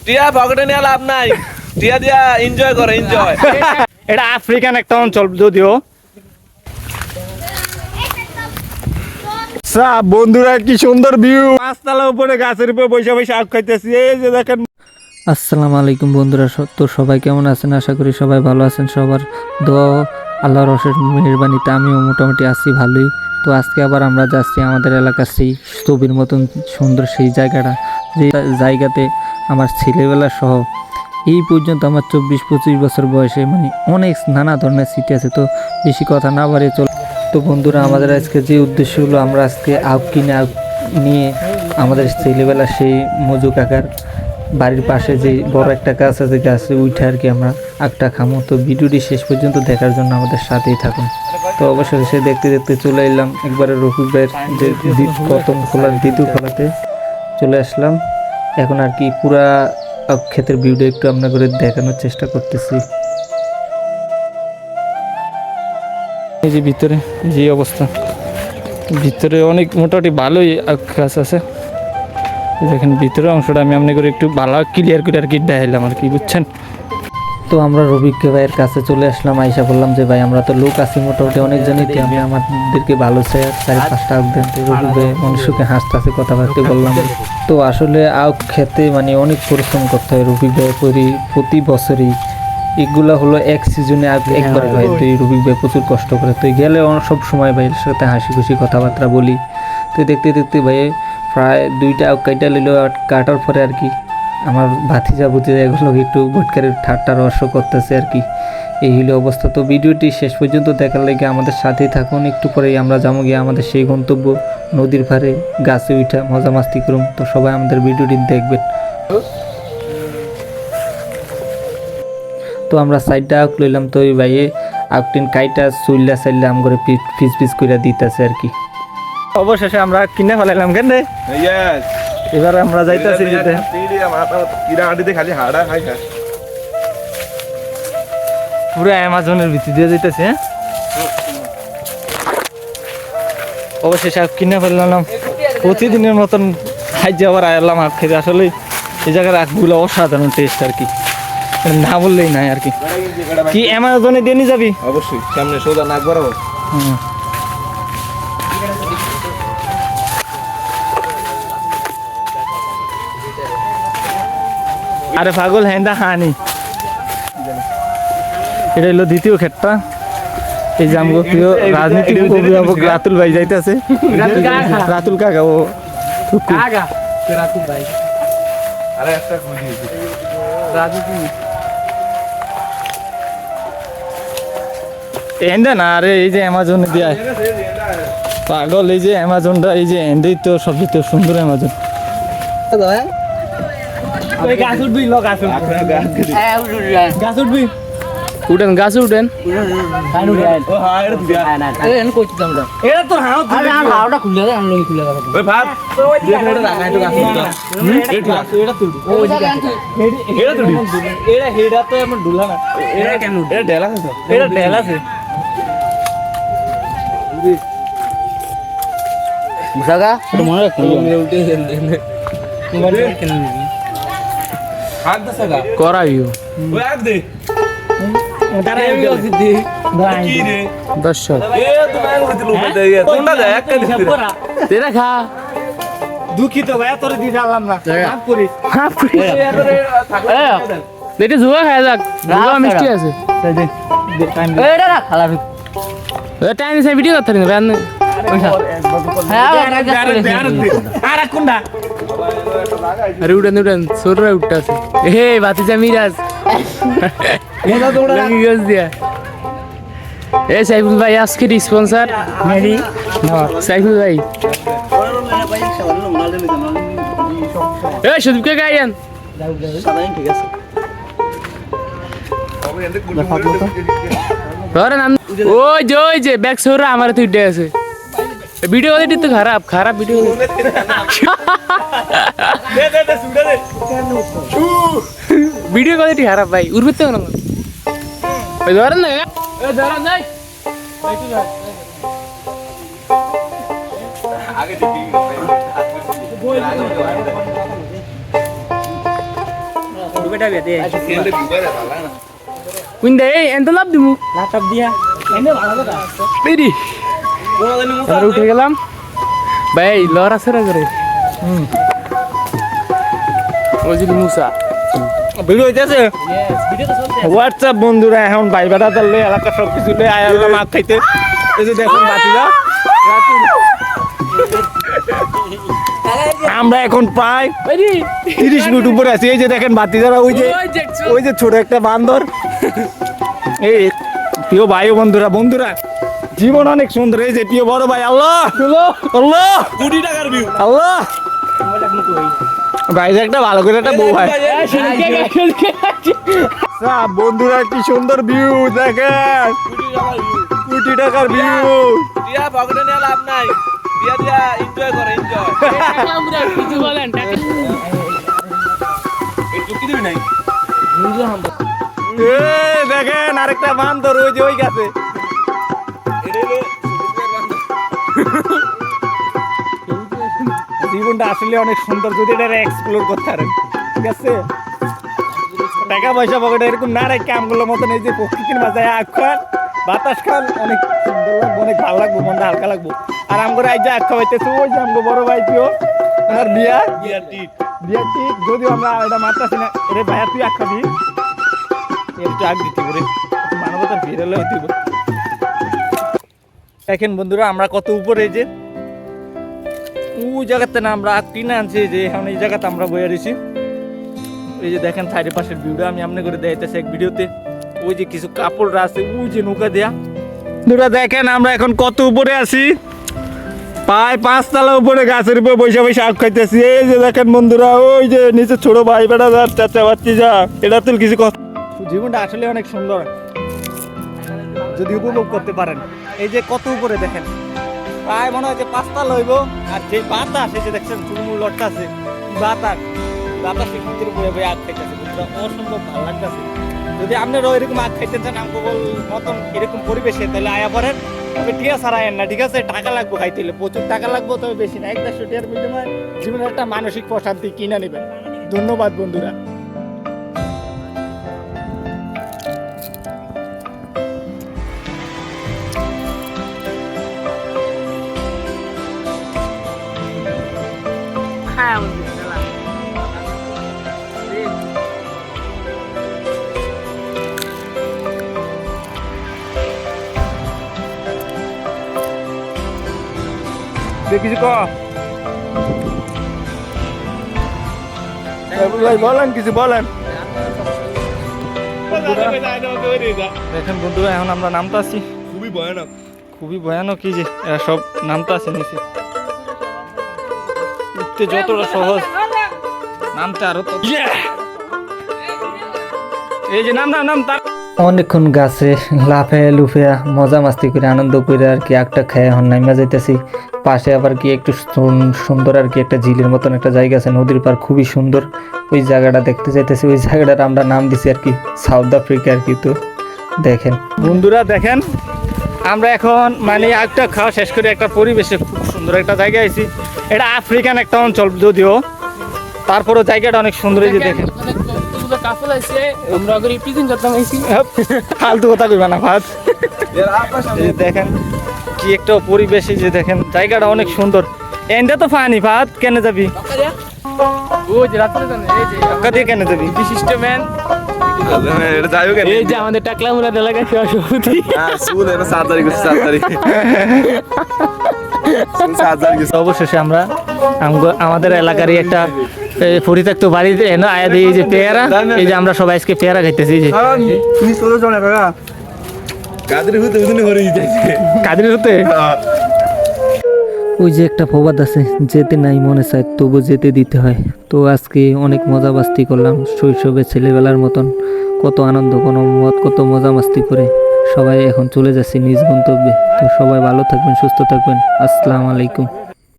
টিয়া পকেটে নিয়ে লাভ নাই, টিয়া দিয়া এনজয় করে এনজয়। এটা আফ্রিকান একটা অঞ্চল যদিও। বন্ধুরা কি সুন্দর ভিউ, পাঁচতলার উপরে গাছের উপরে বসে বসে আখ খাইতেছি। এই যে দেখেন। আসসালামু আলাইকুম বন্ধুরা, তো সবাই কেমন আছেন? আশা করি সবাই ভালো আছেন। সবার দোয়া আল্লাহর অশেষ মেহেরবানিতে আমিও মোটামুটি আছি ভালোই। তো আজকে আবার আমরা যাচ্ছি আমাদের এলাকার সেই স্তূপের মতন সুন্দর সেই জায়গাটা, যে জায়গাতে আমার ছেলেবেলা সহ এই পর্যন্ত আমার 24-25 বছর বয়সে মানে অনেক নানা ধরনের স্মৃতি আছে। তো বেশি কথা না বাড়িয়ে চল। তো বন্ধুরা, আমাদের আজকে যে উদ্দেশ্য হলো, আমরা আজকে আখ কিনে আখ নিয়ে আমাদের ছেলেবেলা সেই মজু কাকার বাড়ির পাশে যে বড় একটা গাছ আছে, গাছে উঠে আর কি আমরা আখটা খামো। তো ভিডিওটি শেষ পর্যন্ত দেখার জন্য আমাদের সাথেই থাকুন। তো অবশ্যই সে দেখতে দেখতে চলে এলাম একবারে রফিক ভাইয়ের যে প্রথম খোলার দ্বিতীয় খোলাতে চলে আসলাম। এখন আর কি পুরা আখ ক্ষেতের ভিডিও একটু আপনাদের দেখানোর চেষ্টা করতেছি। এই যে ভিতরে যে অবস্থা, ভিতরে অনেক মোটামুটি ভালোই আখ গাছ আছে। দেখেন ভিতরের অংশটা আমি আপনাকে একটু ভালো ক্লিয়ার করে আর কি দেখাইলাম আর কি, বুঝছেন। তো আমরা রফিক ভাইয়ের কাছে চলে আসলাম, আইসা বললাম যে ভাই আমরা তো লোক আছি মোটামুটি অনেকজনই, আমি আমাদেরকে ভালো চার পাঁচটা আখ দেন। তো রফিক ভাই মনুষ্যকে হাসতে কথাবার্তা বললাম। তো আসলে আখ খেতে মানে অনেক পরিশ্রম করতে হয় রফিক ভাই প্রতি বছরই। এগুলা হলো এক সিজনে একবারে হয়। তো এই রফিক ভাই প্রচুর কষ্ট করে। তো গেলে সব সময় ভাইয়ের সাথে হাসি খুশি কথাবার্তা বলি। তো দেখতে দেখতে ভাই প্রায় 2টা আখ কাটা নিল। কাটার পরে আর কি আমার ভাতিজা এগুলো একটু ভটকারের ঠাট্টা রহস্য করতেছে আর কি। এই হলো অবস্থা। তো ভিডিওটি শেষ পর্যন্ত দেখার লাগে আমাদের সাথেই থাকুন। একটু পরেই আমরা যাবো গিয়ে আমাদের সেই গন্তব্য নদীর ধারে গাছে উঠা মজা মাস্তি করুম। তো সবাই আমাদের ভিডিওটি দেখবেন। তো আমরা সাইডটা আখ লইলাম। তো ওই ভাইয়ে আখটিন কাইটা চুল্লা চাইলে আম করে পিস করে দিতেছে আর কি। অবশেষে আমরা কিনে ফেলাইলাম কেন রে। এবার আমরা যাইতেছি যেতে পুরো অ্যামাজনের ভিতর দিয়ে যাইতেছে। অবশেষে আখ কিনে ফেললাম। প্রতিদিনের মতন খাইতে আবার আয়ালাম আখ খেতে। আসলে এই জায়গার আখগুলো অসাধারণ টেস্ট আর কি, না বললেই নাই আর কি। কি অ্যামাজনে দিয়ে নিয়ে যাবি? অবশ্যই, সামনে সোজা নাক বরাবর। আরে পাগল হ্যাঁ হানি। এটা হলো দ্বিতীয় ক্ষেতটা। এই যে আমগো প্রিয় রাজনীতিক অভিভাবক রাতুল ভাই যাইতেছে। রাতুল কাকা, ও রাতুল ভাই। আরে একটা খুঁজি এন্ডা না, আরে এই যে অ্যামাজনে দিয়া পাগল। এই যে অ্যামাজনটা, এই যে এন্ডেই তো সবচেয়ে তো সুন্দর অ্যামাজন। গাছ উঠবি, উঠেন গাছে উঠেন। করাইও দর্শক খা দুঃখিত ভাই, তোর দিয়ে আনলাম না। দেখি জুয়া খাই যাক, জুয়া মিষ্টি আছে। টাইম ভিডিও করতে আরে উঠেন উঠেন, ছোটরা উঠতে আছে। হে ভাতিজা মিরাজ এ সাইফুল ভাই আজকের স্পন্সর সাইফুল ভাই। এ সুদীপকে গাইয়েন। ওই যে ব্যাগ সৌরা আমার তো উঠে আছে। ভিডিও কোয়ালিটি তো খারাপ ভিডিও। ভিডিও কোয়ালিটি খারাপ ভাই, উড়বে তো না। ওই ধরেন না, ধরেন নাই কুইন্দে এত লাভ দিমু ল্যাপটপ দিয়া এনে ভালো কথা বেরি এবার উঠে গেলাম ভাই লড়া সেরা করে ওজিল মুসা ভিডিও হইতেছে হোয়াটসঅ্যাপ বন্ধুরা এখন ভাই বেড়া তাহলে এলাকা সব কিছু আয়াল্লা মাছ খাইতে এই যে দেখুন বাতিরা আমরা এখন প্রায় 30 মিনিট উপরে আছি এই যে দেখেন বাতি যারা ওই যে ছোট একটা বান্দর এই প্রিয় ভাই ও বন্ধুরা জীবন অনেক সুন্দর এই যে প্রিয় বড় ভাই আল্লাহ আল্লাহ কোটি টাকার ভিউ আল্লাহ ভাই যে একটা ভালো করে একটা বউ ভাই বন্ধুরা কি সুন্দর ভিউ দেখেন কোটি টাকার ভিউ টিয়া পকেটে নিয়ে লাভ নাই টিয়া দিয়া এনজয় করে এনজয় কিছু বলেন এই টুকি দিবি নাই এই দেখেন আরেকটা বান্দর ওই যে ওই গাছে এটা হলো জীবনটা আসলে অনেক সুন্দর যদি এটা এক্সপ্লোর করতে পারেন ঠিক আছে টাকা পয়সা পকেটে এরকম না রেখে আমগুলোর মতন এই যে প্রকৃতির মাঝে আখ খান বাতাস খান অনেক সুন্দর লাগবে অনেক ভালো লাগবে মনটা হালকা লাগবে আর আমগরে আজ যে আখ খাওয়াইতেছে ওই যে আমগো বড় ভাই প্রিয় ওনার বিয়া টিট যদিও আমরা এটা মারতাছি না রে ভাইয়া তুই আখ খাবি একটু আগ দিতে করে মানবতার ভিড় হলে হইতে দেখেন বন্ধুরা আমরা কত উপরে এই যে ওই জায়গাতে না আমরা আগ কিনে আনছি যে এখন এই জায়গাতে আমরা বয়ে রয়েছি এই যে দেখেন চারি পাশের ভিউটা আমি আমনে করে দেখাইতেছি এক ভিডিওতে ওই যে কিছু কাপড় আছে ওই যে নৌকা দেয়া বন্ধুরা দেখেন আমরা এখন কত উপরে আছি প্রায় 5 তলা উপরে গাছের উপরে বসে আখ খাইতেছি এই যে দেখেন বন্ধুরা ওই যে নিচে ছোট ভাই বেটা যা চাচা বাচ্চি যা এটা তো কিছু কথা জীবনটা আসলে অনেক সুন্দর যদি উপভোগ করতে পারেন এই যে কত উপরে দেখেন প্রায় মনে হয় যে 5 তলা হইব আর যে বাতাস এই যে দেখছেন চুলমুল লটকাছে বাতাসের ভিতরে বয়ে বয়ে আখ খাইতেছে অসম্ভব ভালো লাগতেছে যদি আপনারা এরকম আখ খাইতে চান আমগো মতন এরকম পরিবেশে তাহলে আয়া পড়েন তবে টিয়া ছাড়ায়েন না ঠিক আছে টাকা লাগবে খাইতে হলে প্রচুর টাকা লাগবে তবে বেশি না 1-150 টিয়ার বিনিময়ে জীবনের একটা মানসিক প্রশান্তি কিনে নেবেন ধন্যবাদ বন্ধুরা হ্যাঁ কিছু বলেন কিছু বলেন দেখেন বন্ধুরা এখন আমরা নামতে আছি খুবই ভয়ানক কি যে এরা সব নামতে আছে নিচে উঠতে যতটা সহজ নামতে আরো তো এই যে নাম তার অনেকক্ষণ গাছে লাফে লুফে মজা মাস্তি করে আনন্দ করে আর কি একটা খেয়ে এখন নাইমা যাইতেছি পাশে আবার কি একটু সুন্দর আর কি একটা ঝিলের মতন একটা জায়গা আছে নদীর পার খুবই সুন্দর ওই জায়গাটা দেখতে যাইতেছি ওই জায়গাটার আমরা নাম দিছি আর কি সাউথ আফ্রিকা আর কি তো দেখেন বন্ধুরা দেখেন আমরা এখন মানে একটা খাওয়া শেষ করে একটা পরিবেশে খুব সুন্দর একটা জায়গায় আছি এটা আফ্রিকান একটা অঞ্চল যদিও তারপরও জায়গাটা অনেক সুন্দর এই যে দেখেন কাপল আছে আমরা করে পিজন করতাম আইছি ফালতু কথা কইবা না ভাত দেখেন কি একটা পরিবেশ এই যে দেখেন জায়গাটা অনেক সুন্দর এন্ডে তো ফানি ভাত কেন যাবি ওই যে রাতে জানে এই যে কদি কেন যাবি বিশিষ্ট ম্যান এটা যাইও কেন এই যে আমাদের টাকলা মুরা এলাকায় সভাপতি হ্যাঁ সুল এটা 7 তারিখ 7 তারিখ অবশেষে আমরা আমাদের এলাকারই একটা পরিত্যক্ত বাড়িতে এনে আয়া দিই যে পেয়ারা এই যে আমরা সবাই আজকে পেয়ারা খাইতেছি যে কাদের হতে ওই যে একটা প্রবাদ আছে যেতে নাই মনে চায় তবু যেতে দিতে হয় তো আজকে অনেক মজা মাস্তি করলাম শৈশবে ছেলেবেলার মতন কত আনন্দ কত মজা মাস্তি করে সবাই এখন চলে যাচ্ছি নিজ গন্তব্যে তো সবাই ভালো থাকবেন সুস্থ থাকবেন আসসালামু আলাইকুম।